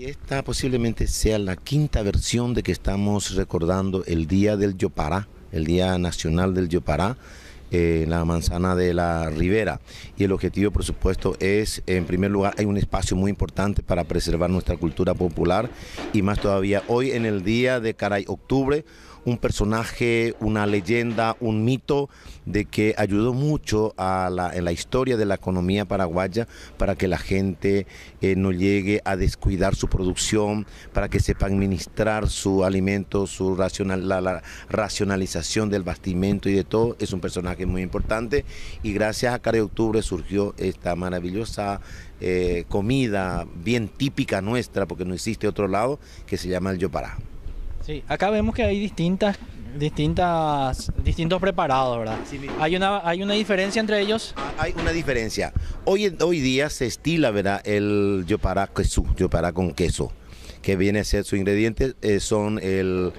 Y esta posiblemente sea la quinta versión de que estamos recordando el Día del Yopará, el Día Nacional del Yopará, la manzana de la Ribera. Y el objetivo, por supuesto, es, en primer lugar, hay un espacio muy importante para preservar nuestra cultura popular y más todavía hoy en el Día de Caray Octubre, un personaje, una leyenda, un mito de que ayudó mucho en la historia de la economía paraguaya para que la gente no llegue a descuidar su producción, para que sepa administrar su alimento, la racionalización del bastimento y de todo. Es un personaje muy importante y gracias a Caray Octubre surgió esta maravillosa comida bien típica nuestra, porque no existe otro lado, que se llama el yopará. Sí, acá vemos que hay distintos preparados, ¿verdad? Sí, ¿Hay una diferencia entre ellos? Hay una diferencia. Hoy día se estila, ¿verdad?, el yopará queso, yopará con queso, que viene a ser sus ingredientes, son el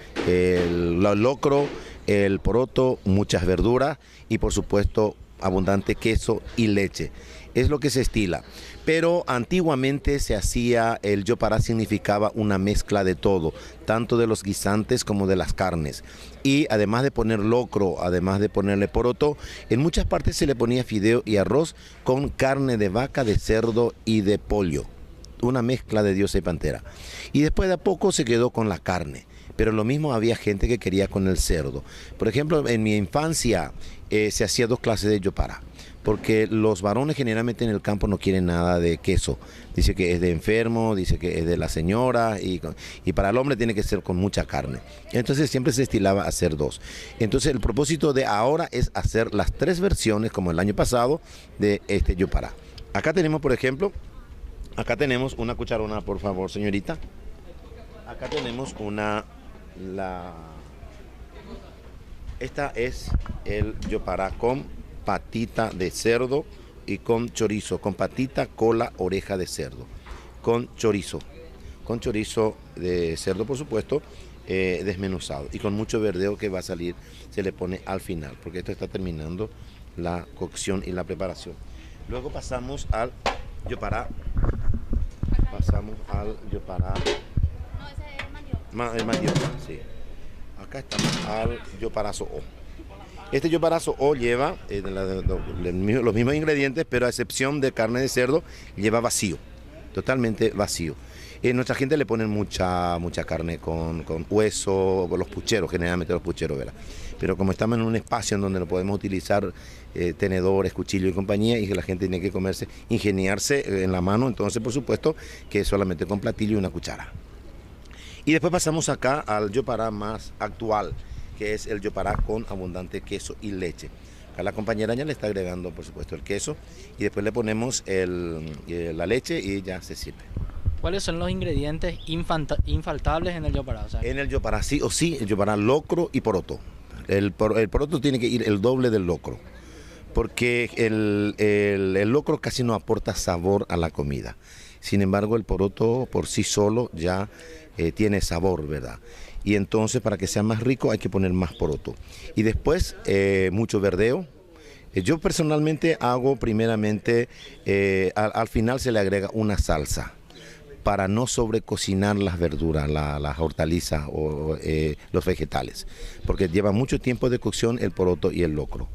locro, el poroto, muchas verduras y por supuesto abundante queso y leche. Es lo que se estila. Pero antiguamente se hacía, el yopará significaba una mezcla de todo, tanto de los guisantes como de las carnes. Y además de poner locro, además de ponerle poroto, en muchas partes se le ponía fideo y arroz con carne de vaca, de cerdo y de pollo. Una mezcla de diosa y pantera. Y después de a poco se quedó con la carne. Pero lo mismo había gente que quería con el cerdo. Por ejemplo, en mi infancia se hacía dos clases de yopará, porque los varones generalmente en el campo no quieren nada de queso. Dice que es de enfermo, dice que es de la señora y para el hombre tiene que ser con mucha carne. Entonces siempre se estilaba hacer dos. Entonces el propósito de ahora es hacer las tres versiones, como el año pasado, de este yopará. Acá tenemos, por ejemplo, acá tenemos una cucharona, por favor, señorita. Acá tenemos esta es el yopará con patita de cerdo y con chorizo, con patita, cola, oreja de cerdo, con chorizo de cerdo, por supuesto, desmenuzado y con mucho verdeo que va a salir, se le pone al final, porque esto está terminando la cocción y la preparación. Luego pasamos al yopará. No, ese es mandioca. El mandioca, sí. Acá estamos al yopará so'o. Este yopará so'o lleva los mismos ingredientes, pero a excepción de carne de cerdo, lleva vacío, totalmente vacío. Nuestra gente le pone mucha carne con hueso, los pucheros, generalmente los pucheros, ¿verdad? Pero como estamos en un espacio en donde no podemos utilizar tenedores, cuchillo y compañía, y que la gente tiene que comerse, ingeniarse en la mano, entonces por supuesto que solamente con platillo y una cuchara. Y después pasamos acá al yopará más actual, que es el yopará con abundante queso y leche. Acá la compañera ya le está agregando, por supuesto, el queso y después le ponemos la leche y ya se sirve. ¿Cuáles son los ingredientes infaltables en el yopará? O sea, En el yopará sí o sí, el yopará locro y poroto. El poroto tiene que ir el doble del locro, porque el locro casi no aporta sabor a la comida. Sin embargo, el poroto por sí solo ya tiene sabor, ¿verdad? Y entonces para que sea más rico hay que poner más poroto. Y después mucho verdeo. Yo personalmente hago primeramente, al final se le agrega una salsa para no sobrecocinar las verduras, las hortalizas o los vegetales, porque lleva mucho tiempo de cocción el poroto y el locro.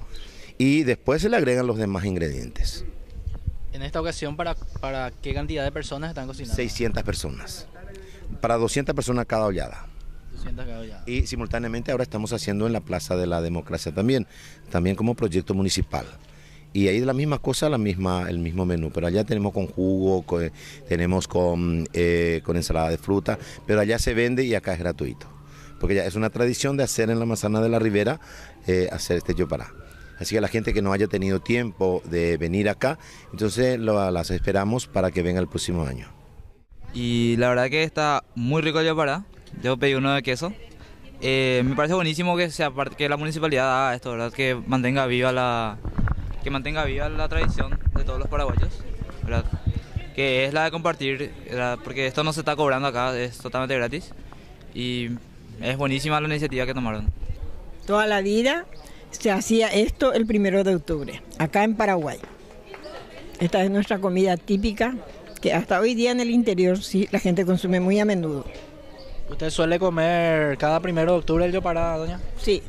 Y después se le agregan los demás ingredientes. en esta ocasión, ¿para qué cantidad de personas están cocinando? 600 personas. Para 200 personas cada ollada. 200 cada ollada. Y simultáneamente ahora estamos haciendo en la Plaza de la Democracia también como proyecto municipal. Y ahí es la misma cosa, el mismo menú, pero allá tenemos con jugo, tenemos con ensalada de fruta, pero allá se vende y acá es gratuito. Porque ya es una tradición de hacer en la manzana de la Ribera, hacer este yopará. Así que la gente que no haya tenido tiempo de venir acá, entonces las esperamos para que venga el próximo año. Y la verdad que está muy rico el yopará. Yo pedí uno de queso. Me parece buenísimo que la municipalidad haga esto, ¿verdad? Que mantenga viva la tradición de todos los paraguayos, ¿verdad? Que es la de compartir, ¿verdad? Porque esto no se está cobrando acá, es totalmente gratis. Y es buenísima la iniciativa que tomaron. Toda la vida se hacía esto el 1 de octubre, acá en Paraguay. Esta es nuestra comida típica, que hasta hoy día en el interior sí la gente consume muy a menudo. ¿Usted suele comer cada 1 de octubre el yopará, doña? Sí,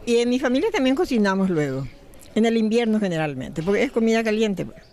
y en mi familia también cocinamos luego, en el invierno generalmente, porque es comida caliente, pues.